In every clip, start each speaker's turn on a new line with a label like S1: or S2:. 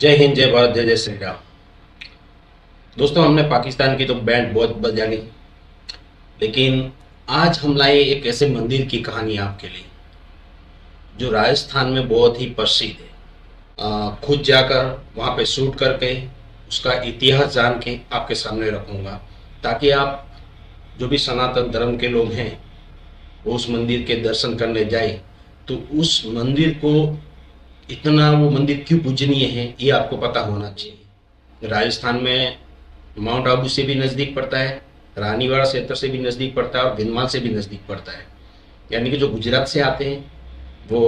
S1: जय हिंद, जय भारत, जय जय श्री राम। दोस्तों, हमने पाकिस्तान की तो बैंड बहुत बजा ली, लेकिन आज हम लाए एक ऐसे मंदिर की कहानी आपके लिए जो राजस्थान में बहुत ही प्रसिद्ध है। खुद जाकर वहाँ पे शूट करके उसका इतिहास जान के आपके सामने रखूँगा, ताकि आप जो भी सनातन धर्म के लोग हैं वो उस मंदिर के दर्शन करने जाए तो उस मंदिर को इतना वो मंदिर क्यों पूजनीय है ये आपको पता होना चाहिए। राजस्थान में माउंट आबू से भी नज़दीक पड़ता है, रानीवाड़ा क्षेत्र से भी नज़दीक पड़ता है और भिनमाल से भी नज़दीक पड़ता है। यानी कि जो गुजरात से आते हैं वो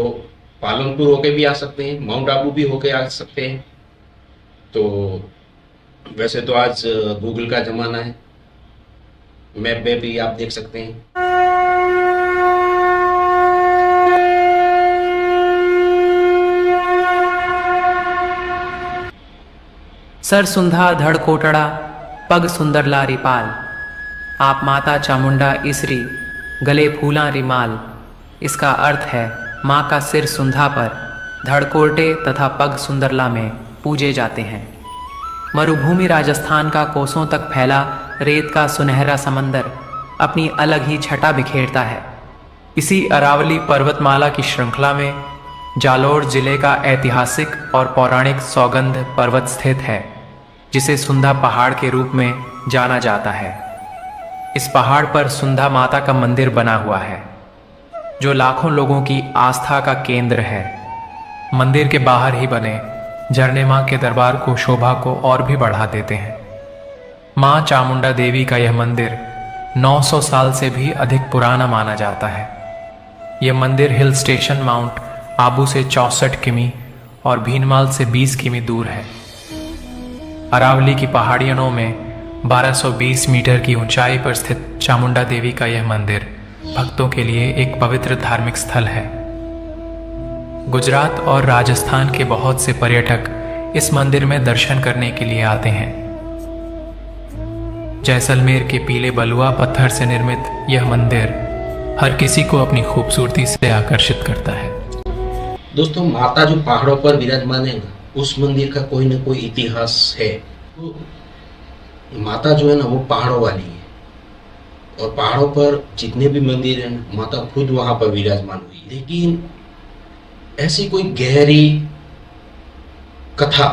S1: पालनपुर होके भी आ सकते हैं, माउंट आबू भी होके आ सकते हैं। तो वैसे तो आज गूगल का ज़माना है, मैप में भी आप देख सकते हैं।
S2: सर सुंधा धड़ कोटड़ा पग सुंदर ला रिपाल। आप माता चामुंडा इसरी गले फूला रिमाल। इसका अर्थ है माँ का सिर सुंधा पर धड़कोटे तथा पग सुंदरला में पूजे जाते हैं। मरुभूमि राजस्थान का कोसों तक फैला रेत का सुनहरा समंदर अपनी अलग ही छटा बिखेरता है। इसी अरावली पर्वतमाला की श्रृंखला में जालोर जिले का ऐतिहासिक और पौराणिक सौगंध पर्वत स्थित है, जिसे सुंधा पहाड़ के रूप में जाना जाता है। इस पहाड़ पर सुंधा माता का मंदिर बना हुआ है, जो लाखों लोगों की आस्था का केंद्र है। मंदिर के बाहर ही बने झरने माँ के दरबार को शोभा को और भी बढ़ा देते हैं। माँ चामुंडा देवी का यह मंदिर 900 साल से भी अधिक पुराना माना जाता है। यह मंदिर हिल स्टेशन माउंट आबू से 64 किमी और भीनमाल से 20 किमी दूर है। अरावली की पहाड़ियों में 1220 मीटर की ऊंचाई पर स्थित चामुंडा देवी का यह मंदिर भक्तों के लिए एक पवित्र धार्मिक स्थल है। गुजरात और राजस्थान के बहुत से पर्यटक इस मंदिर में दर्शन करने के लिए आते हैं। जैसलमेर के पीले बलुआ पत्थर से निर्मित यह मंदिर हर किसी को अपनी खूबसूरती से आकर्षित करता है।
S1: दोस्तों, माता जो पहाड़ों पर विराजमान है ना, उस मंदिर का कोई ना कोई इतिहास है। तो माता जो है ना वो पहाड़ों वाली है, और पहाड़ों पर जितने भी मंदिर हैं माता खुद वहां पर विराजमान हुई। लेकिन ऐसी कोई गहरी कथा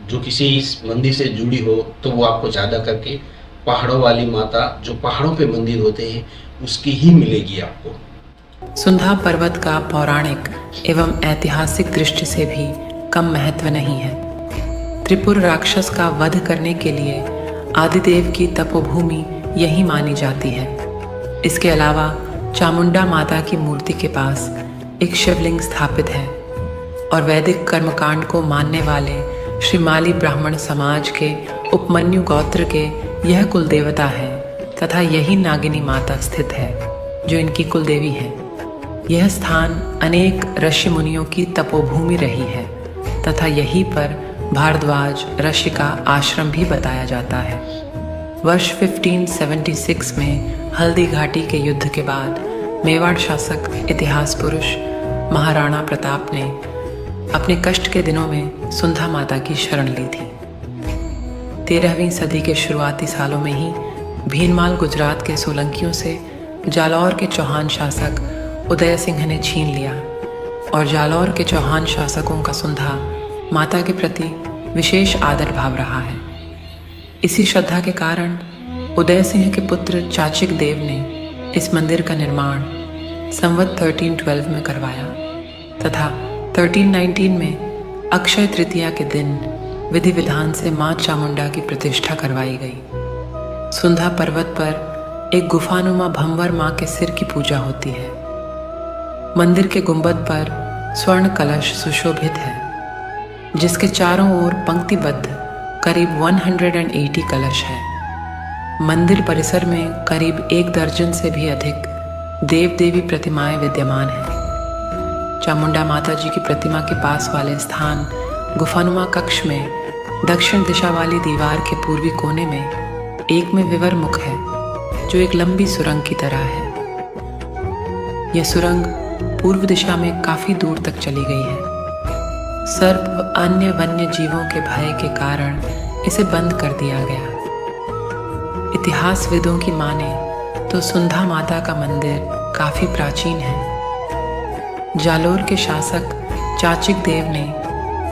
S1: जो किसी इस मंदिर से जुड़ी हो तो वो आपको ज़्यादा करके पहाड़ों वाली माता जो पहाड़ों पे मंदिर होते हैं उसकी ही मिलेगी आपको।
S2: सुंधा पर्वत का पौराणिक एवं ऐतिहासिक दृष्टि से भी कम महत्व नहीं है। त्रिपुर राक्षस का वध करने के लिए आदिदेव की तपोभूमि यही मानी जाती है। इसके अलावा चामुंडा माता की मूर्ति के पास एक शिवलिंग स्थापित है, और वैदिक कर्मकांड को मानने वाले श्रीमाली ब्राह्मण समाज के उपमन्यु गोत्र के यह कुल देवता है, तथा यही नागिनी माता स्थित है जो इनकी कुल देवी है। यह स्थान अनेक ऋषि मुनियों की तपोभूमि रही है, तथा यहीं पर भारद्वाज ऋषि का आश्रम भी बताया जाता है। वर्ष 1576 में हल्दी घाटी के युद्ध के बाद मेवाड़ शासक इतिहास पुरुष महाराणा प्रताप ने अपने कष्ट के दिनों में सुंधा माता की शरण ली थी। 13वीं सदी के शुरुआती सालों में ही भीनमाल गुजरात के सोलंकियों से जालौर के चौहान शासक उदय सिंह ने छीन लिया, और जालौर के चौहान शासकों का सुंधा माता के प्रति विशेष आदर भाव रहा है। इसी श्रद्धा के कारण उदय सिंह के पुत्र चाचिक देव ने इस मंदिर का निर्माण संवत 1312 में करवाया, तथा 1319 में अक्षय तृतीया के दिन विधि विधान से माँ चामुंडा की प्रतिष्ठा करवाई गई। सुंधा पर्वत पर एक गुफानुमा भंवर माँ के सिर की पूजा होती है। मंदिर के गुंबद पर स्वर्ण कलश सुशोभित है, जिसके चारों ओर पंक्तिबद्ध करीब 180 कलश है। मंदिर परिसर में करीब 1 दर्जन से भी अधिक देव देवी प्रतिमाएं विद्यमान हैं। चामुंडा माता जी की प्रतिमा के पास वाले स्थान गुफानुमा कक्ष में दक्षिण दिशा वाली दीवार के पूर्वी कोने में एक में विवर मुख है, जो एक लंबी सुरंग की तरह है। यह सुरंग पूर्व दिशा में काफी दूर तक चली गई है। सर्प व अन्य वन्य जीवों के भय के कारण इसे बंद कर दिया गया। इतिहासविदों की माने तो सुंधा माता का मंदिर काफी प्राचीन है। जालोर के शासक चाचिक देव ने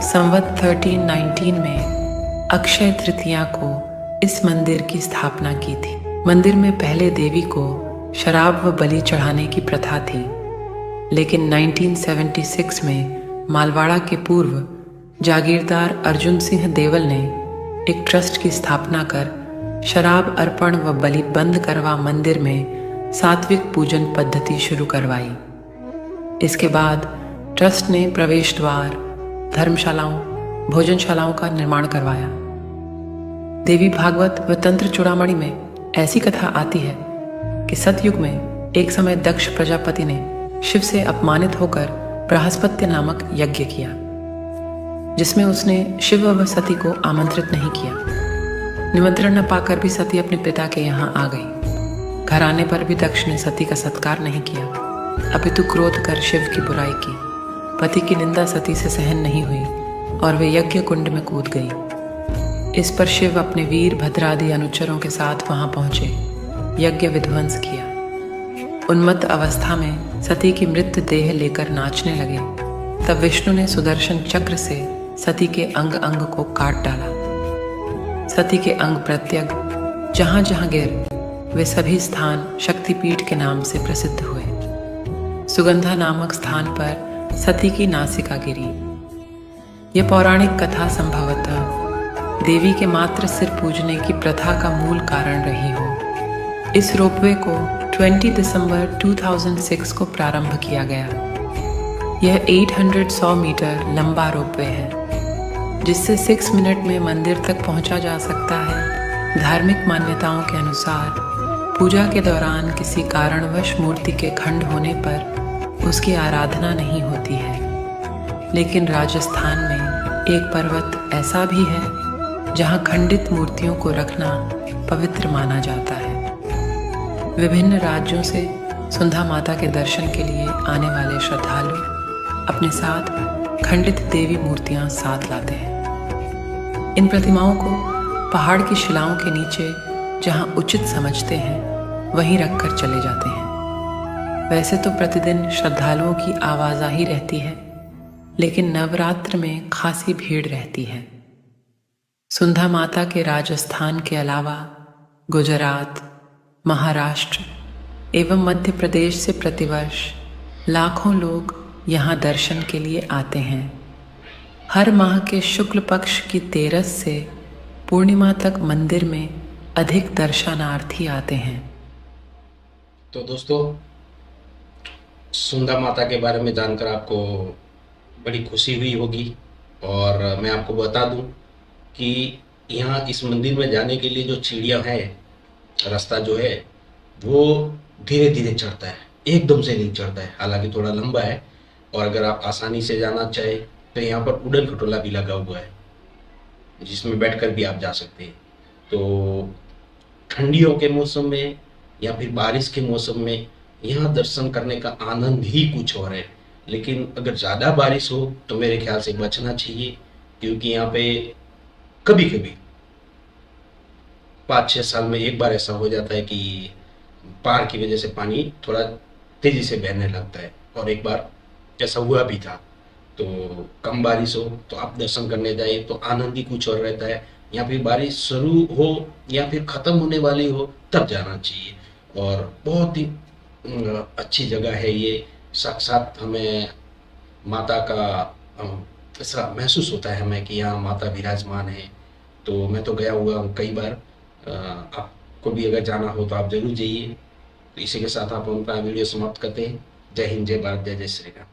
S2: संवत 1319 में अक्षय तृतीया को इस मंदिर की स्थापना की थी। मंदिर में पहले देवी को शराब व बलि चढ़ाने की प्रथा थी, लेकिन 1976 में मालवाड़ा के पूर्व जागीरदार अर्जुन सिंह देवल ने एक ट्रस्ट की स्थापना कर शराब अर्पण व बलि बंद करवा मंदिर में सात्विक पूजन पद्धति शुरू करवाई। इसके बाद ट्रस्ट ने प्रवेश द्वार, धर्मशालाओं, भोजनशालाओं का निर्माण करवाया। देवी भागवत व तंत्र चूड़ामणि में ऐसी कथा आती है कि सतयुग में एक समय दक्ष प्रजापति ने शिव से अपमानित होकर बृहस्पत्य नामक यज्ञ किया, जिसमें उसने शिव व सती को आमंत्रित नहीं किया। निमंत्रण न पाकर भी सती अपने पिता के यहाँ आ गई। घर आने पर भी दक्ष ने सती का सत्कार नहीं किया, अपितु क्रोध कर शिव की बुराई की। पति की निंदा सती से सहन नहीं हुई और वे यज्ञ कुंड में कूद गई। इस पर शिव अपने वीर भद्रादि अनुचरों के साथ वहां पहुंचे, यज्ञ विध्वंस किया। उन्मत्त अवस्था में सती की मृत देह लेकर नाचने लगे। तब विष्णु ने सुदर्शन चक्र से सती के अंग अंग को काट डाला। सती के अंग प्रत्यग जहां जहां गिर वे सभी स्थान शक्तिपीठ के नाम से प्रसिद्ध हुए। सुगंधा नामक स्थान पर सती की नासिका गिरी। यह पौराणिक कथा संभवतः देवी के मात्र सिर पूजने की प्रथा का मूल कारण रही हो। इस रोपवे को 20 दिसंबर 2006 को प्रारंभ किया गया। यह 800 मीटर लंबा रोपवे है, जिससे 6 मिनट में मंदिर तक पहुंचा जा सकता है। धार्मिक मान्यताओं के अनुसार पूजा के दौरान किसी कारणवश मूर्ति के खंड होने पर उसकी आराधना नहीं होती है, लेकिन राजस्थान में एक पर्वत ऐसा भी है जहां खंडित मूर्तियों को रखना पवित्र माना जाता है। विभिन्न राज्यों से सुंधा माता के दर्शन के लिए आने वाले श्रद्धालु अपने साथ खंडित देवी मूर्तियां साथ लाते हैं। इन प्रतिमाओं को पहाड़ की शिलाओं के नीचे जहां उचित समझते हैं वहीं रखकर चले जाते हैं। वैसे तो प्रतिदिन श्रद्धालुओं की आवाजाही रहती है, लेकिन नवरात्र में खासी भीड़ रहती है। सुंधा माता के राजस्थान के अलावा गुजरात, महाराष्ट्र एवं मध्य प्रदेश से प्रतिवर्ष लाखों लोग यहाँ दर्शन के लिए आते हैं। हर माह के शुक्ल पक्ष की 13 से पूर्णिमा तक मंदिर में अधिक दर्शनार्थी आते हैं।
S1: तो दोस्तों, सुंधा माता के बारे में जानकर आपको बड़ी खुशी हुई होगी, और मैं आपको बता दूं कि यहाँ इस मंदिर में जाने के लिए जो सीढ़ियाँ हैं, रास्ता जो है वो धीरे धीरे चढ़ता है, एकदम से नहीं चढ़ता है। हालांकि थोड़ा लंबा है, और अगर आप आसानी से जाना चाहे तो यहाँ पर उड़न खटोला भी लगा हुआ है, जिसमें बैठकर भी आप जा सकते हैं। तो ठंडियों के मौसम में या फिर बारिश के मौसम में यहाँ दर्शन करने का आनंद ही कुछ और है। लेकिन अगर ज़्यादा बारिश हो तो मेरे ख्याल से बचना चाहिए, क्योंकि यहाँ पे कभी कभी 5-6 साल में एक बार ऐसा हो जाता है कि बाढ़ की वजह से पानी थोड़ा तेजी से बहने लगता है, और एक बार ऐसा हुआ भी था। तो कम बारिश हो तो आप दर्शन करने जाइए तो आनंद ही कुछ और रहता है। या फिर बारिश शुरू हो या फिर ख़त्म होने वाली हो तब जाना चाहिए, और बहुत ही अच्छी जगह है ये। साक्षात हमें माता का ऐसा महसूस होता है हमें कि यहाँ माता विराजमान है। तो मैं तो गया हुआ हूँ कई बार, आपको भी अगर जाना हो तो आप जरूर जाइए। तो इसी के साथ आप अपना वीडियो समाप्त करते हैं। जय हिंद, जय भारत, जय जय श्री राम।